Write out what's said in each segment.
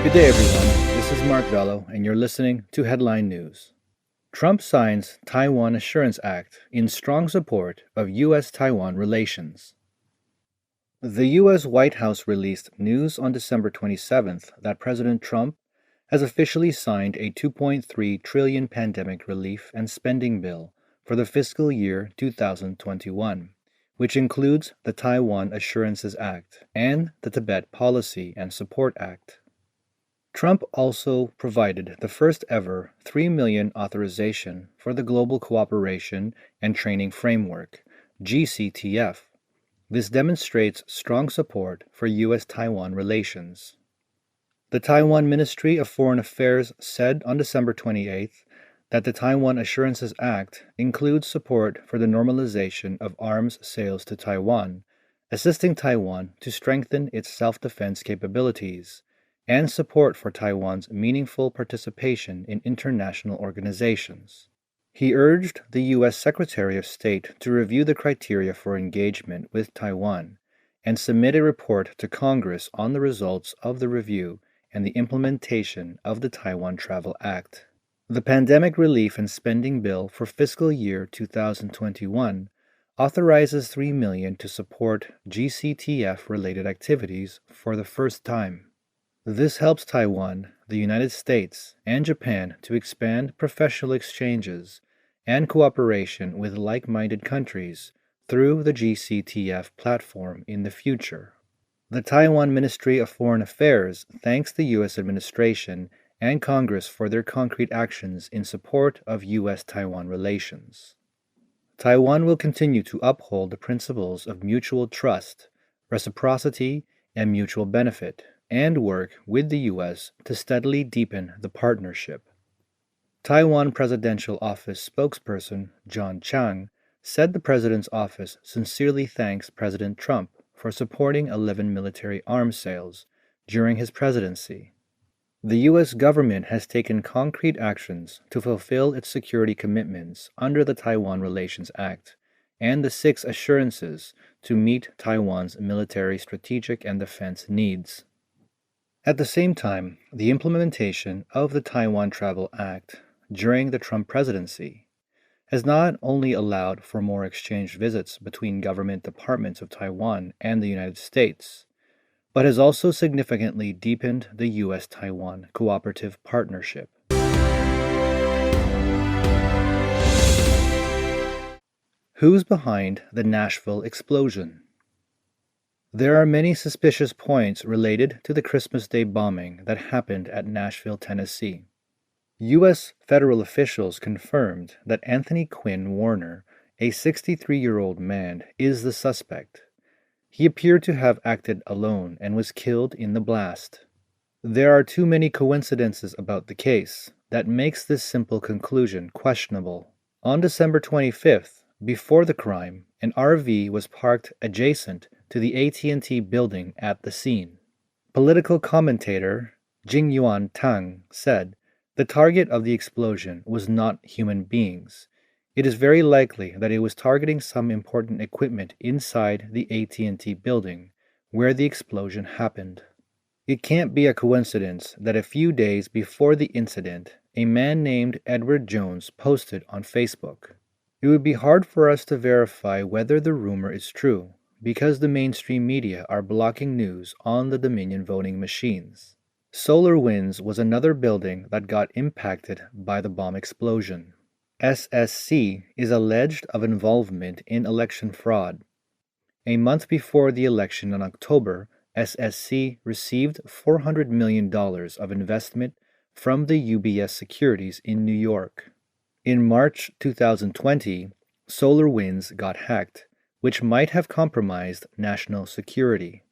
Good day, everyone. This is Mark Vello, and you're listening to Headline News. Trump signs Taiwan Assurance Act in strong support of U.S. Taiwan relations. The U.S. White House released news on December 27th that President Trump has officially signed a $2.3 trillion pandemic relief and spending bill for the fiscal year 2021, which includes the Taiwan Assurance Act and the Tibet Policy and Support Act. Trump also provided the first ever $3 million authorization for the Global Cooperation and Training Framework, GCTF. This demonstrates strong support for U.S. Taiwan relations. The Taiwan Ministry of Foreign Affairs said on December 28th that the Taiwan Assurance Act includes support for the normalization of arms sales to Taiwan, assisting Taiwan to strengthen its self-defense capabilities, and support for Taiwan's meaningful participation in international organizations. He urged the U.S. Secretary of State to review the criteria for engagement with Taiwan and submit a report to Congress on the results of the review and the implementation of the Taiwan Travel Act. The Pandemic Relief and Spending Bill for fiscal year 2021 authorizes $3 million to support GCTF-related activities for the first time. This helps Taiwan, the United States, and Japan to expand professional exchanges and cooperation with like-minded countries through the GCTF platform in the future. The Taiwan Ministry of Foreign Affairs thanks the U.S. administration and Congress for their concrete actions in support of U.S. Taiwan relations. Taiwan will continue to uphold the principles of mutual trust, reciprocity, and mutual benefit, and work with the U.S. to steadily deepen the partnership. Taiwan Presidential Office spokesperson John Chang said the president's office sincerely thanks President Trump for supporting 11 military arms sales during his presidency. The U.S. government has taken concrete actions to fulfill its security commitments under the Taiwan Relations Act and the 6 assurances to meet Taiwan's military, strategic, and defense needs. At the same time, the implementation of the Taiwan Travel Act during the Trump presidency has not only allowed for more exchange visits between government departments of Taiwan and the United States, but has also significantly deepened the U.S.-Taiwan cooperative partnership. Who's behind the Nashville explosion? There are many suspicious points related to the Christmas Day bombing that happened at Nashville, Tennessee. U.S. federal officials confirmed that Anthony Quinn Warner, a 63-year-old man, is the suspect. He appeared to have acted alone and was killed in the blast. There are too many coincidences about the case that makes this simple conclusion questionable. On December 25th, before the crime, an RV was parked adjacent to the AT&T building at the scene. Political commentator Jingyuan Tang said, "The target of the explosion was not human beings. It is very likely that it was targeting some important equipment inside the AT&T building where the explosion happened. It can't be a coincidence that a few days before the incident, a man named Edward Jones posted on Facebook. It would be hard for us to verify whether the rumor is true, because the mainstream media are blocking news on the Dominion voting machines." SolarWinds was another building that got impacted by the bomb explosion. SSC is alleged of involvement in election fraud. A month before the election in October, SSC received $400 million of investment from the UBS Securities in New York. In March 2020, SolarWinds got hacked, which might have compromised national security.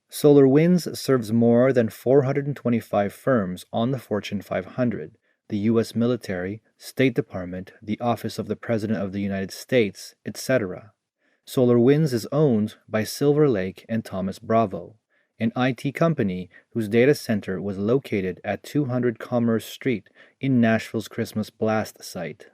SolarWinds serves more than 425 firms on the Fortune 500, the U.S. military, State Department, the Office of the President of the United States, etc. SolarWinds is owned by Silver Lake and Thomas Bravo, an IT company whose data center was located at 200 Commerce Street in Nashville's Christmas Blast site.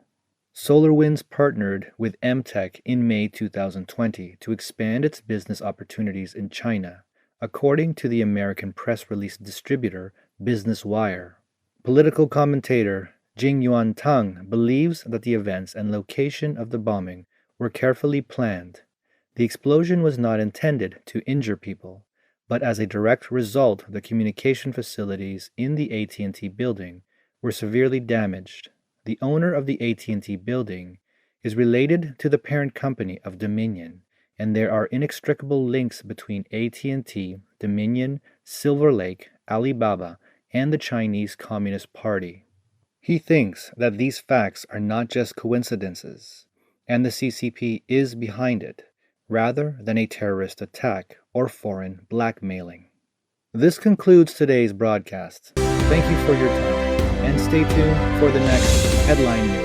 SolarWinds partnered with MTech in May 2020 to expand its business opportunities in China, according to the American press release distributor Business Wire. Political commentator Jing Yuan Tang believes that the events and location of the bombing were carefully planned. The explosion was not intended to injure people, but as a direct result, the communication facilities in the AT&T building were severely damaged. The owner of the AT&T building is related to the parent company of Dominion, and there are inextricable links between AT&T, Dominion, Silver Lake, Alibaba, and the Chinese Communist Party. He thinks that these facts are not just coincidences, and the CCP is behind it, rather than a terrorist attack or foreign blackmailing. This concludes today's broadcast. Thank you for your time, and stay tuned for the next Headline News.